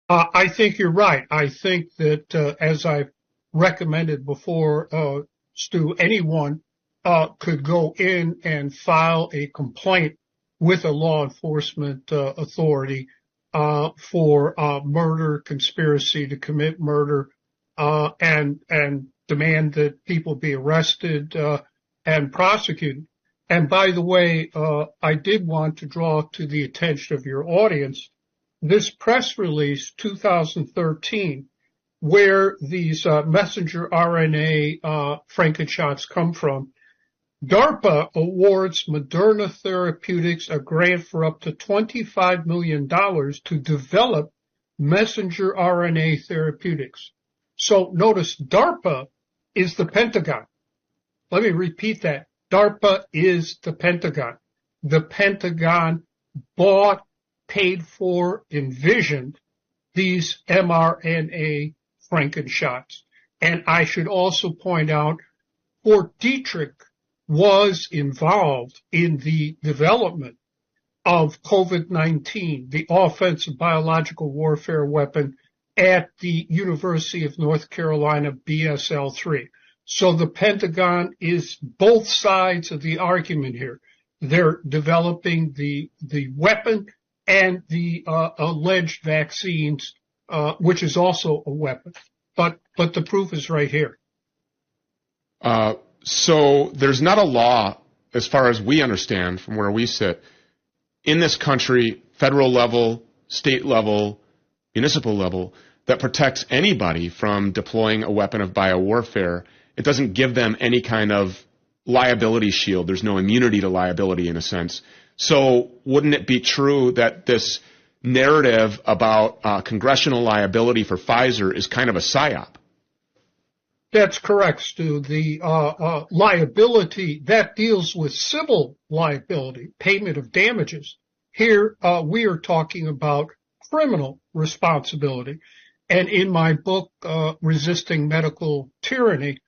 I think you're right. I think that, as I've recommended before, Stu, anyone could go in and file a complaint with a law enforcement authority for murder, conspiracy to commit murder, and demand that people be arrested and prosecuted. And by the way, I did want to draw to the attention of your audience this press release, 2013, where these messenger RNA Frankenshots come from. DARPA awards Moderna Therapeutics a grant for up to $25 million to develop messenger RNA therapeutics. So notice DARPA is the Pentagon. Let me repeat that. DARPA is the Pentagon. The Pentagon bought, paid for, envisioned these mRNA Frankenshots. And I should also point out, Fort Detrick was involved in the development of COVID-19, the offensive biological warfare weapon at the University of North Carolina BSL-3. So the Pentagon is both sides of the argument here. They're developing the weapon and the alleged vaccines, which is also a weapon. But the proof is right here. So there's not a law, as far as we understand from where we sit, in this country, federal level, state level, municipal level, that protects anybody from deploying a weapon of biowarfare. It doesn't give them any kind of liability shield. There's no immunity to liability in a sense. So wouldn't it be true that this narrative about congressional liability for Pfizer is kind of a psyop? That's correct, Stu. The liability, that deals with civil liability, payment of damages. Here, we are talking about criminal responsibility. And in my book, Resisting Medical Tyranny,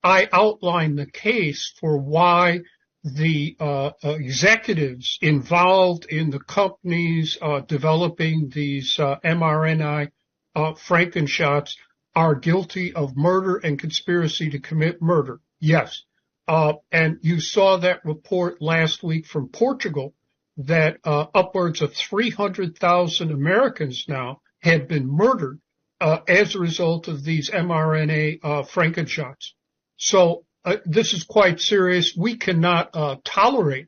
I outline the case for why the executives involved in the companies developing these mRNA Frankenshots are guilty of murder and conspiracy to commit murder. Yes. And you saw that report last week from Portugal that upwards of 300,000 Americans now had been murdered as a result of these mRNA Frankenshots. So this is quite serious. We cannot tolerate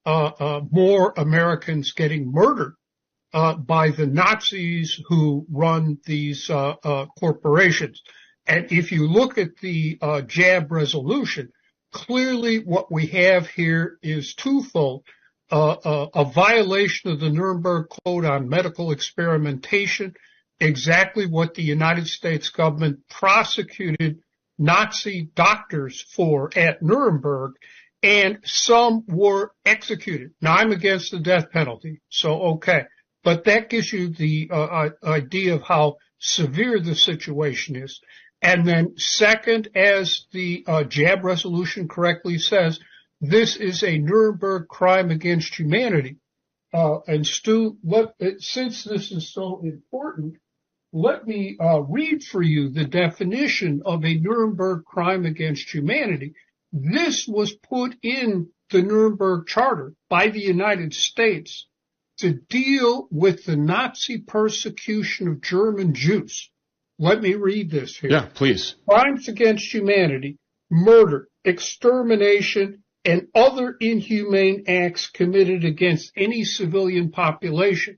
more Americans getting murdered by the Nazis who run these corporations. And if you look at the jab resolution, clearly what we have here is twofold. A violation of the Nuremberg Code on medical experimentation, exactly what the United States government prosecuted Nazi doctors for at Nuremberg, and some were executed. Now, I'm against the death penalty, so okay. But that gives you the idea of how severe the situation is. And then second, as the jab resolution correctly says, this is a Nuremberg crime against humanity. And Stu, since this is so important, let me read for you the definition of a Nuremberg crime against humanity. This was put in the Nuremberg Charter by the United States to deal with the Nazi persecution of German Jews. Let me read this here. Yeah, please. Crimes against humanity, murder, extermination, and other inhumane acts committed against any civilian population.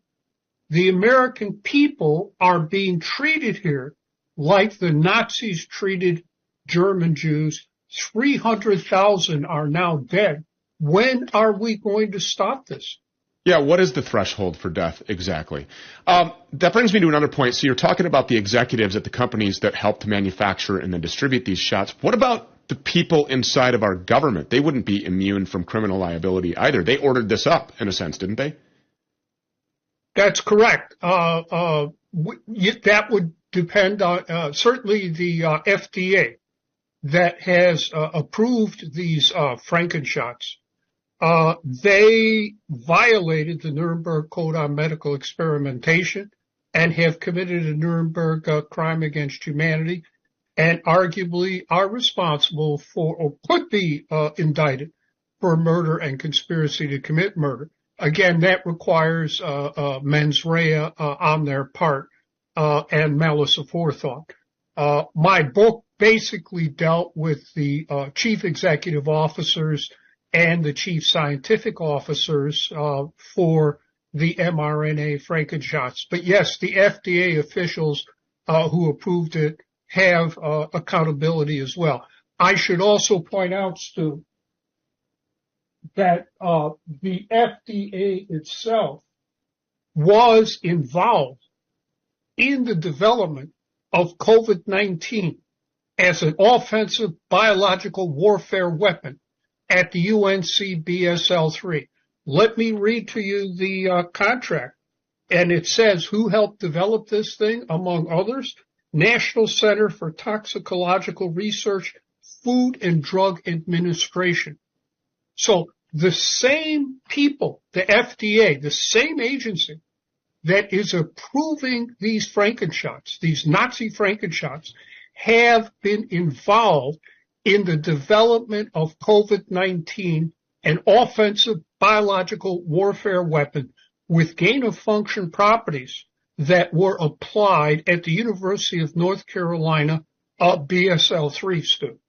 The American people are being treated here like the Nazis treated German Jews. 300,000 are now dead. When are we going to stop this? Yeah, what is the threshold for death exactly? That brings me to another point. So you're talking about the executives at the companies that helped manufacture and then distribute these shots. What about the people inside of our government? They wouldn't be immune from criminal liability either. They ordered this up, in a sense, didn't they? That's correct. That would depend on certainly the FDA that has approved these Frankenshots. They violated the Nuremberg Code on medical experimentation, and have committed a Nuremberg crime against humanity and arguably are responsible for or could be indicted for murder and conspiracy to commit murder. Again, that requires mens rea on their part and malice aforethought. My book basically dealt with the chief executive officers and the chief scientific officers for the mRNA Frankenshots. But yes, the FDA officials who approved it have accountability as well. I should also point out, Stu, that the FDA itself was involved in the development of COVID-19 as an offensive biological warfare weapon at the UNC BSL-3. Let me read to you the contract. And it says who helped develop this thing, among others, National Center for Toxicological Research, Food and Drug Administration. So the same people, the FDA, the same agency that is approving these Frankenshots, these Nazi Frankenshots, have been involved in the development of COVID-19, an offensive biological warfare weapon with gain-of-function properties that were applied at the University of North Carolina BSL-3, Stu.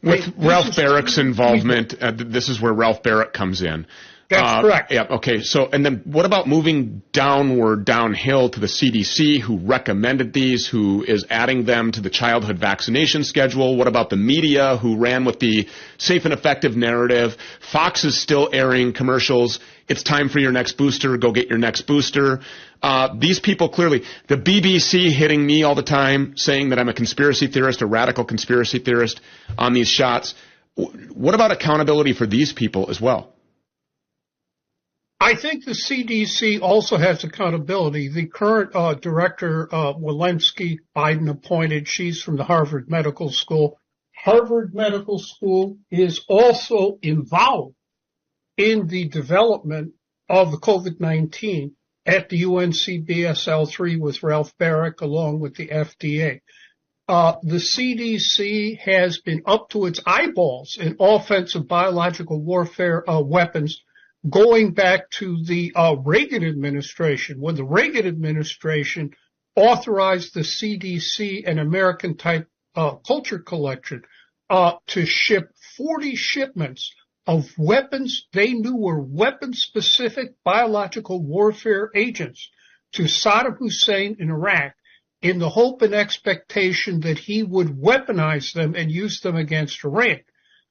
With Ralph Barrick's involvement, this is where Ralph Barrick comes in. That's correct. Yeah, okay. So, and then what about moving downhill to the CDC, who recommended these, who is adding them to the childhood vaccination schedule? What about the media, who ran with the safe and effective narrative? Fox is still airing commercials. It's time for your next booster. Go get your next booster. These people clearly, the BBC hitting me all the time, saying that I'm a conspiracy theorist, a radical conspiracy theorist on these shots. What about accountability for these people as well? I think the CDC also has accountability. The current director, Walensky, Biden appointed, she's from the Harvard Medical School. Harvard Medical School is also involved in the development of the COVID-19 at the UNC BSL-3 with Ralph Barrick along with the FDA. The CDC has been up to its eyeballs in offensive biological warfare weapons going back to the Reagan administration, when the Reagan administration authorized the CDC, an American-type culture collection, to ship 40 shipments of weapons they knew were weapon-specific biological warfare agents to Saddam Hussein in Iraq in the hope and expectation that he would weaponize them and use them against Iran.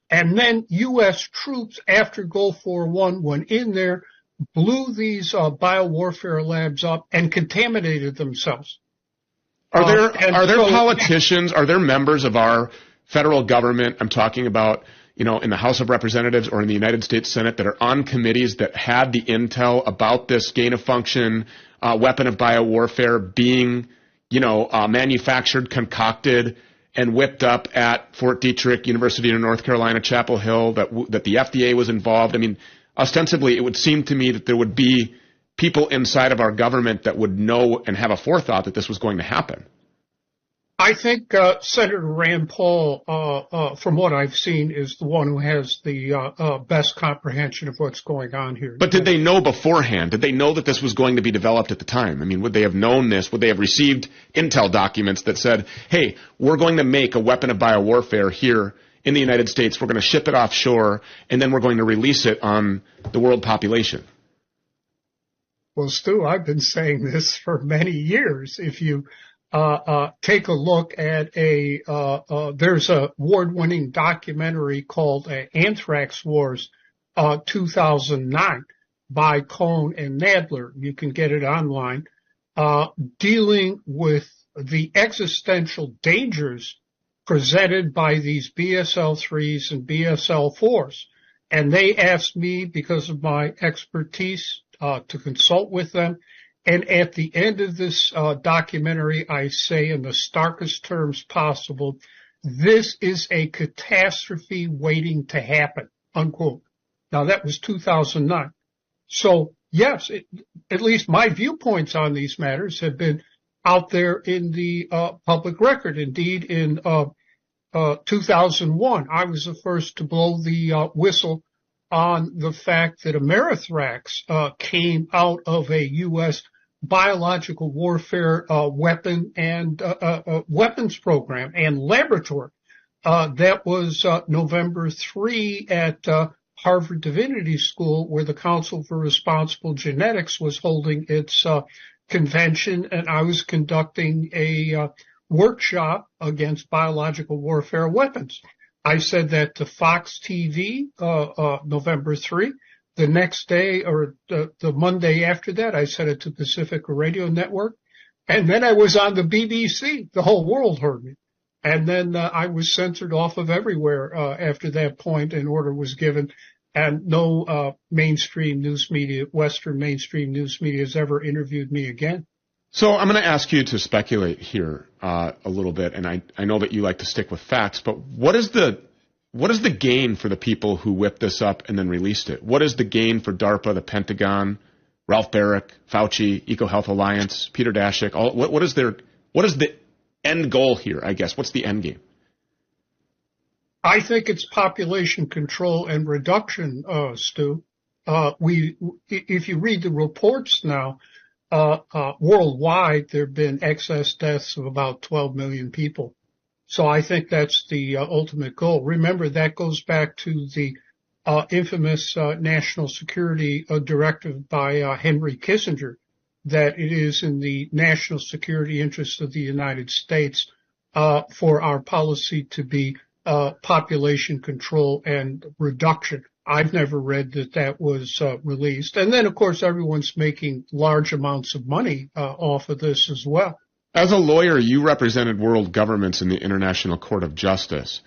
And then U.S. troops, after Gulf War I, went in there, blew these biowarfare labs up, and contaminated themselves. Are there politicians, are there members of our federal government, I'm talking about, in the House of Representatives or in the United States Senate, that are on committees that had the intel about this gain-of-function weapon of biowarfare being, manufactured, concocted, and whipped up at Fort Detrick, University of North Carolina, Chapel Hill, that the FDA was involved? I mean, ostensibly, it would seem to me that there would be people inside of our government that would know and have a forethought that this was going to happen. I think Senator Rand Paul, from what I've seen, is the one who has the best comprehension of what's going on here. But did they know beforehand? Did they know that this was going to be developed at the time? I mean, would they have known this? Would they have received intel documents that said, hey, we're going to make a weapon of biowarfare here in the United States, we're going to ship it offshore, and then we're going to release it on the world population? Well, Stu, I've been saying this for many years. If you take a look at there's a award-winning documentary called Anthrax Wars 2009 by Cohn and Nadler. You can get it online, dealing with the existential dangers presented by these BSL-3s and BSL-4s. And they asked me, because of my expertise, to consult with them. And at the end of this documentary, I say in the starkest terms possible, this is a catastrophe waiting to happen, unquote. Now, that was 2009. So, yes, at least my viewpoints on these matters have been out there in the public record. Indeed, in 2001, I was the first to blow the whistle on the fact that Amerithrax came out of a U.S. biological warfare weapon and weapons program and laboratory. That was November 3 at Harvard Divinity School, where the Council for Responsible Genetics was holding its convention, and I was conducting a workshop against biological warfare weapons. I said that to Fox TV, November 3. The next day, or the Monday after that, I said it to Pacifica Radio Network. And then I was on the BBC. The whole world heard me. And then I was censored off of everywhere after that point. An order was given. And no mainstream news media, Western mainstream news media, has ever interviewed me again. So I'm going to ask you to speculate here a little bit, and I know that you like to stick with facts, but what is the gain for the people who whipped this up and then released it? What is the gain for DARPA, the Pentagon, Ralph Baric, Fauci, EcoHealth Alliance, Peter Daszak? What is the end goal here, I guess? What's the end game? I think it's population control and reduction, Stu. If you read the reports now, worldwide, there have been excess deaths of about 12 million people. So I think that's the ultimate goal. Remember, that goes back to the infamous national security directive by Henry Kissinger, that it is in the national security interest of the United States for our policy to be population control and reduction. I've never read that was released. And then, of course, everyone's making large amounts of money off of this as well. As a lawyer, you represented world governments in the International Court of Justice.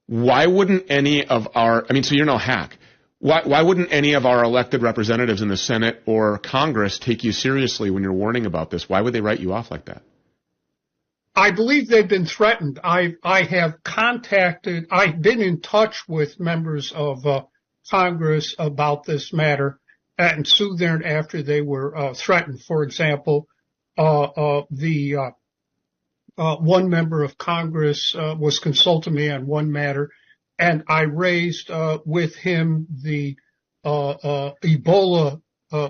Why wouldn't any of so you're no hack. Why wouldn't any of our elected representatives in the Senate or Congress take you seriously when you're warning about this? Why would they write you off like that? I believe they've been threatened. I've been in touch with members of Congress about this matter and soon thereafter they were threatened. For example, the one member of Congress was consulting me on one matter, and I raised with him the Ebola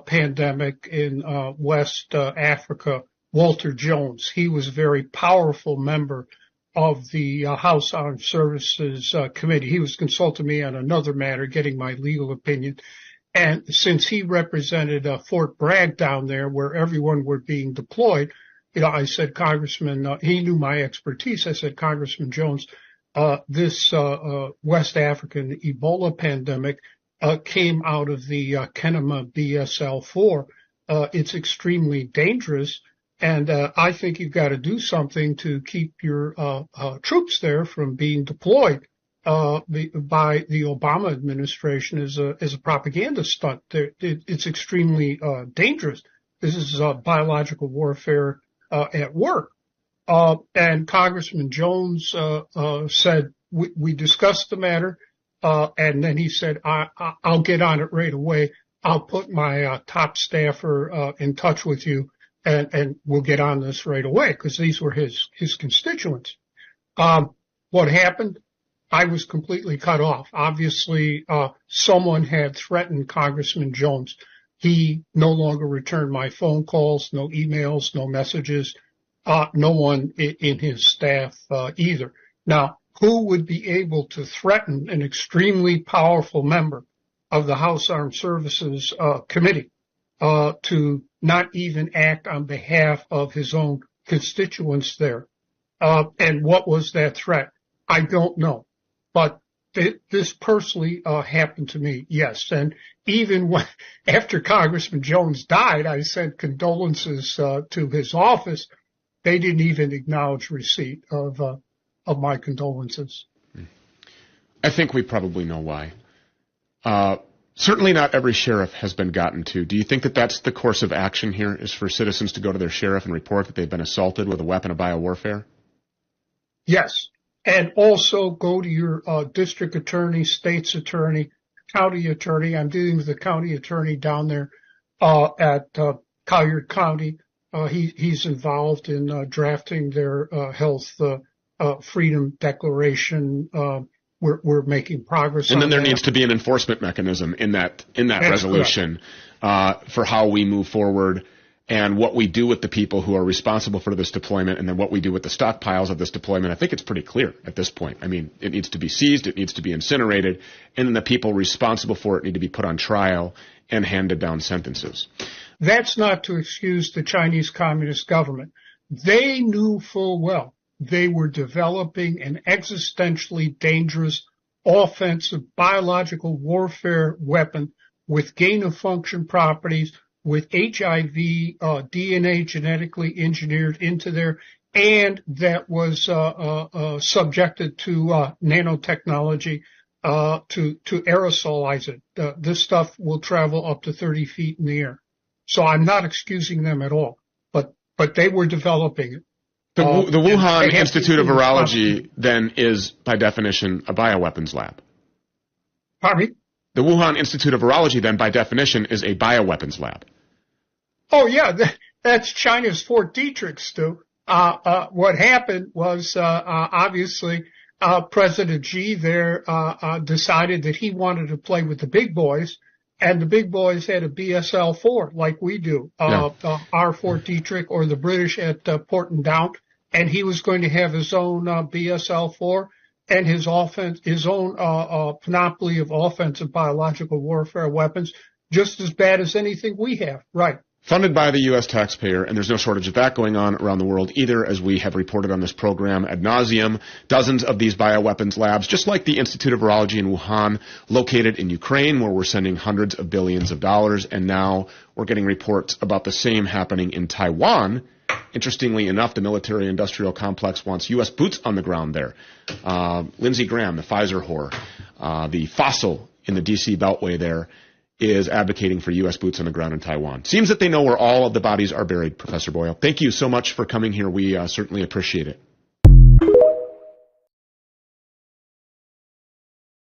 pandemic in West Africa. Walter Jones, he was a very powerful member of the House Armed Services Committee. He was consulting me on another matter, getting my legal opinion. And since he represented Fort Bragg down there where everyone were being deployed, I said, Congressman, he knew my expertise. I said, Congressman Jones, this West African Ebola pandemic came out of the Kenema BSL-4. It's extremely dangerous. And I think you've got to do something to keep your troops there from being deployed by the Obama administration as a propaganda stunt. It's extremely dangerous. This is biological warfare at work. And Congressman Jones said, we discussed the matter, and then he said, I'll get on it right away. I'll put my top staffer in touch with you. And we'll get on this right away because these were his constituents. What happened? I was completely cut off. Obviously, someone had threatened Congressman Jones. He no longer returned my phone calls, no emails, no messages, no one in his staff either. Now, who would be able to threaten an extremely powerful member of the House Armed Services Committee to not even act on behalf of his own constituents there? And what was that threat? I don't know. But this personally happened to me, yes. And even after Congressman Jones died, I sent condolences to his office. They didn't even acknowledge receipt of my condolences. I think we probably know why. Certainly not every sheriff has been gotten to. Do you think that that's the course of action here, is for citizens to go to their sheriff and report that they've been assaulted with a weapon of biowarfare? Yes. And also go to your district attorney, state's attorney, county attorney. I'm dealing with the county attorney down there at Collier County. He's involved in drafting their health freedom declaration. We're making progress. And then on there that. needs to be an enforcement mechanism in that That's resolution for how we move forward and what we do with the people who are responsible for this deployment, and then what we do with the stockpiles of this deployment. I think it's pretty clear at this point. I mean, it needs to be seized, it needs to be incinerated, and then the people responsible for it need to be put on trial and handed down sentences. That's not to excuse the Chinese Communist government. They knew full well they were developing an existentially dangerous offensive biological warfare weapon with gain-of-function properties, with HIV DNA genetically engineered into there, and that was subjected to nanotechnology to aerosolize it. This stuff will travel up to 30 feet in the air. So I'm not excusing them at all, but they were developing it. The Wuhan Institute of Virology then is, by definition, a bioweapons lab. Pardon me? The Wuhan Institute of Virology then, by definition, is a bioweapons lab. Oh, yeah, that's China's Fort Detrick, Stu. What happened was, obviously, President Xi there decided that he wanted to play with the big boys, and the big boys had a BSL-4 like we do, our Fort Detrick, or the British at Porton Down, and he was going to have his own BSL-4 and his own panoply of offensive biological warfare weapons, just as bad as anything we have. Right. Funded by the U.S. taxpayer, and there's no shortage of that going on around the world either, as we have reported on this program ad nauseum. Dozens of these bioweapons labs, just like the Institute of Virology in Wuhan, located in Ukraine, where we're sending hundreds of billions of dollars, and now we're getting reports about the same happening in Taiwan. Interestingly enough, the military-industrial complex wants U.S. boots on the ground there. Lindsey Graham, the Pfizer whore, the fossil in the D.C. Beltway there, is advocating for U.S. boots on the ground in Taiwan. Seems that they know where all of the bodies are buried, Professor Boyle. Thank you so much for coming here. We certainly appreciate it.